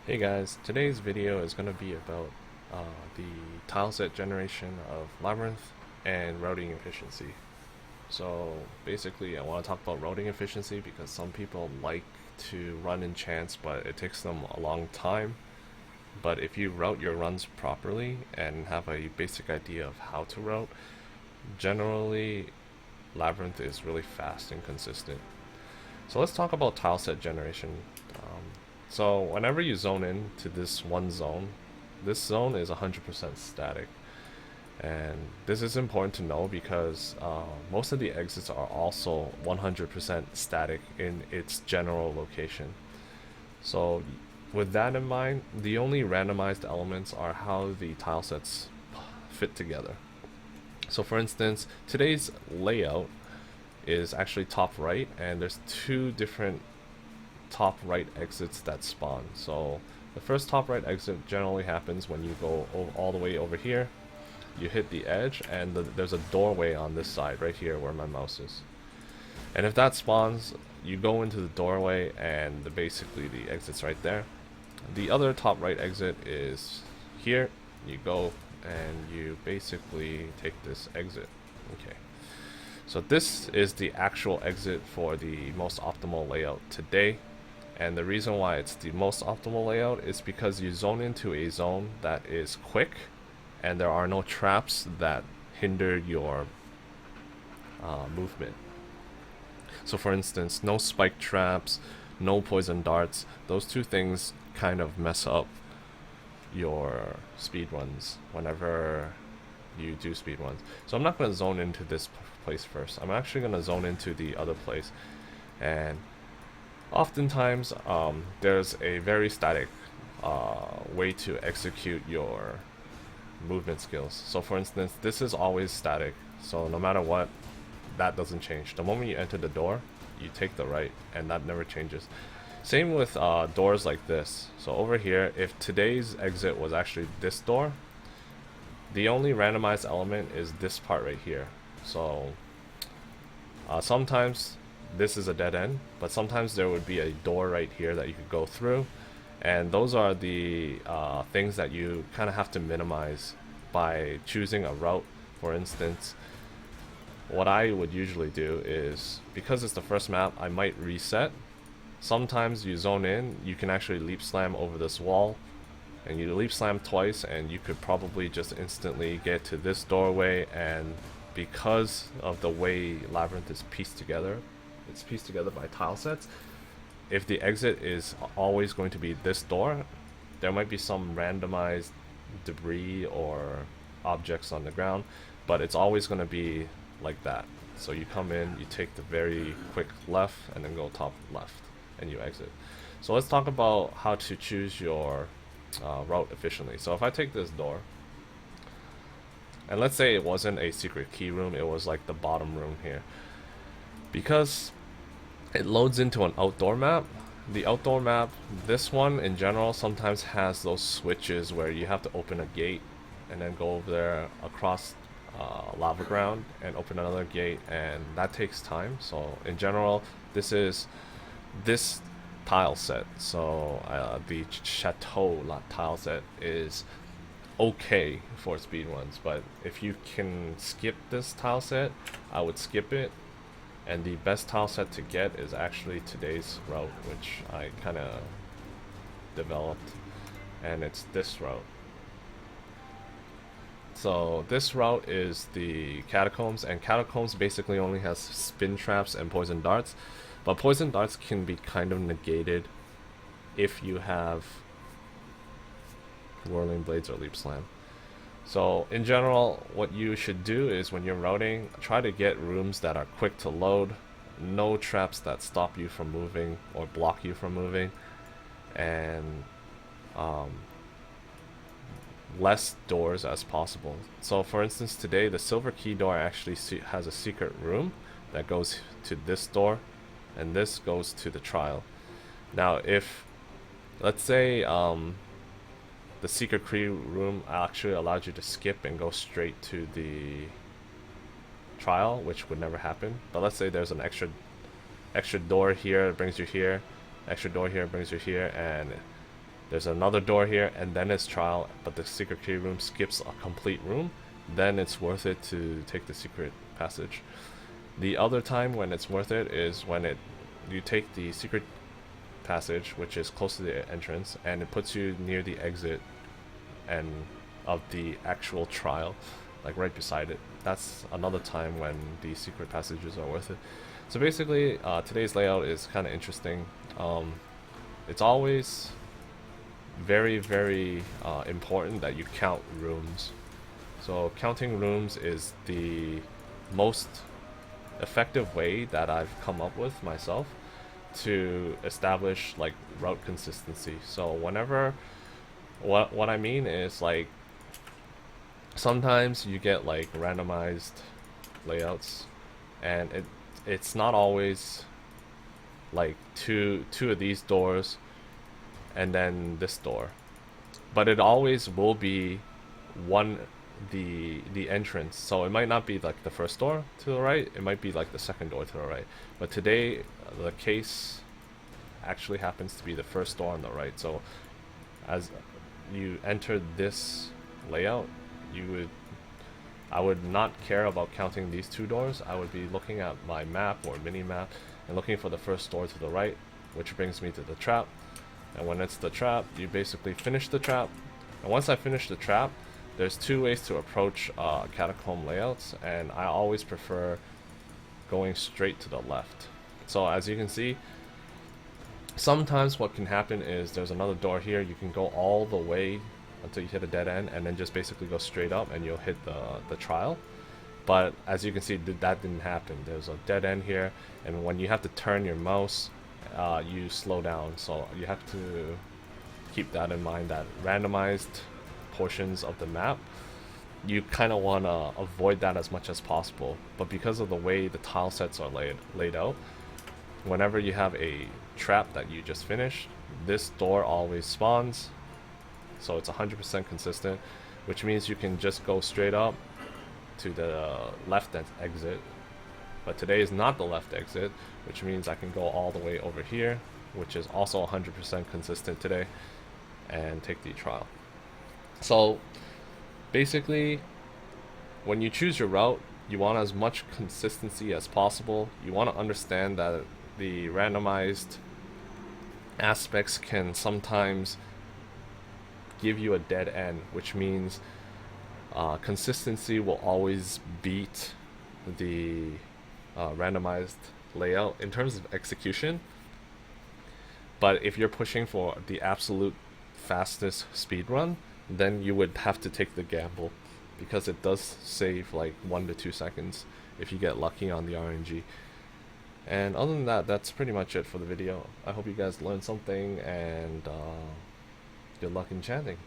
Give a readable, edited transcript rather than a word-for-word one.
Hey guys, today's video is going to be about the tileset generation of Labyrinth and routing efficiency. So basically I want to talk about routing efficiency because some people like to run enchants but it takes them a long time. But if you route your runs properly and have a basic idea of how to route, generally Labyrinth is really fast and consistent. So let's talk about tileset generation. So whenever you zone in to this one zone, this zone is 100% static. And this is important to know because most of the exits are also 100% static in its general location. So with that in mind, the only randomized elements are how the tile sets fit together. So for instance, today's layout is actually top right, and there's two different top right exits that spawn. So the first top right exit generally happens when you go all the way over here, you hit the edge, and there's a doorway on this side right here where my mouse is. And if that spawns, you go into the doorway and basically the exit's right there. The other top right exit is here. You go and you basically take this exit. Okay. So this is the actual exit for the most optimal layout today. And the reason why it's the most optimal layout is because you zone into a zone that is quick and there are no traps that hinder your movement. So for instance, no spike traps, no poison darts. Those two things kind of mess up your speed runs whenever you do speed runs. So I'm not going to zone into this place first. I'm actually going to zone into the other place. And oftentimes, there's a very static way to execute your movement skills. So for instance, this is always static. So no matter what, that doesn't change. The moment you enter the door, you take the right, and that never changes. Same with doors like this. So over here, if today's exit was actually this door, the only randomized element is this part right here. So sometimes this is a dead end, but sometimes there would be a door right here that you could go through, and those are the things that you kind of have to minimize by choosing a route. For instance, what I would usually do is, because it's the first map, I might reset. Sometimes you zone in, you can actually leap slam over this wall, and you leap slam twice and you could probably just instantly get to this doorway. And because of the way Labyrinth is pieced together, it's pieced together by tile sets, if the exit is always going to be this door, there might be some randomized debris or objects on the ground, but it's always going to be like that. So you come in, you take the very quick left and then go top left and you exit. So let's talk about how to choose your route efficiently. So if I take this door, and let's say it wasn't a secret key room, it was like the bottom room here, because it loads into an outdoor map. The outdoor map, this one in general, sometimes has those switches where you have to open a gate and then go over there across lava ground and open another gate, and that takes time. So in general, this is this tile set. So the chateau tile set is okay for speed runs, but if you can skip this tile set, I would skip it. And the best tile set to get is actually today's route, which I kind of developed, and it's this route. So this route is the catacombs, and catacombs basically only has spin traps and poison darts, but poison darts can be kind of negated if you have whirling blades or leap slam. So in general, what you should do is when you're routing, try to get rooms that are quick to load, no traps that stop you from moving or block you from moving, and less doors as possible. So for instance, today the silver key door actually has a secret room that goes to this door, and this goes to the trial. Now if, let's say, the secret key room actually allowed you to skip and go straight to the trial, which would never happen. But let's say there's an extra door here that brings you here, extra door here brings you here, and there's another door here, and then it's trial, but the secret key room skips a complete room, then it's worth it to take the secret passage. The other time when it's worth it is when you take the secret passage, which is close to the entrance, and it puts you near the exit and of the actual trial, like right beside it. That's another time when the secret passages are worth it. So basically, today's layout is kind of interesting. It's always very, very important that you count rooms. So counting rooms is the most effective way that I've come up with myself to establish like route consistency. So whenever, what I mean is, like, sometimes you get like randomized layouts, and it's not always like two of these doors and then this door, but it always will be one, the entrance. So it might not be like the first door to the right, it might be like the second door to the right, but today the case actually happens to be the first door on the right. So as you enter this layout, I would not care about counting these two doors. I would be looking at my map or mini map and looking for the first door to the right, which brings me to the trap. And when it's the trap, you basically finish the trap. And once I finish the trap, there's two ways to approach catacomb layouts, and I always prefer going straight to the left. So as you can see, sometimes what can happen is there's another door here. You can go all the way until you hit a dead end, and then just basically go straight up and you'll hit the trial. But as you can see, that didn't happen. There's a dead end here, and when you have to turn your mouse, you slow down. So you have to keep that in mind, that randomized portions of the map, you kind of want to avoid that as much as possible. But because of the way the tile sets are laid out, whenever you have a trap that you just finished, this door always spawns. So it's 100% consistent, which means you can just go straight up to the left exit. But today is not the left exit, which means I can go all the way over here, which is also 100% consistent today, and take the trial. So basically, when you choose your route, you want as much consistency as possible. You want to understand that the randomized aspects can sometimes give you a dead end, which means consistency will always beat the randomized layout in terms of execution. But if you're pushing for the absolute fastest speed run, then you would have to take the gamble, because it does save like 1 to 2 seconds if you get lucky on the RNG. And other than that, that's pretty much it for the video. I hope you guys learned something, and good luck enchanting.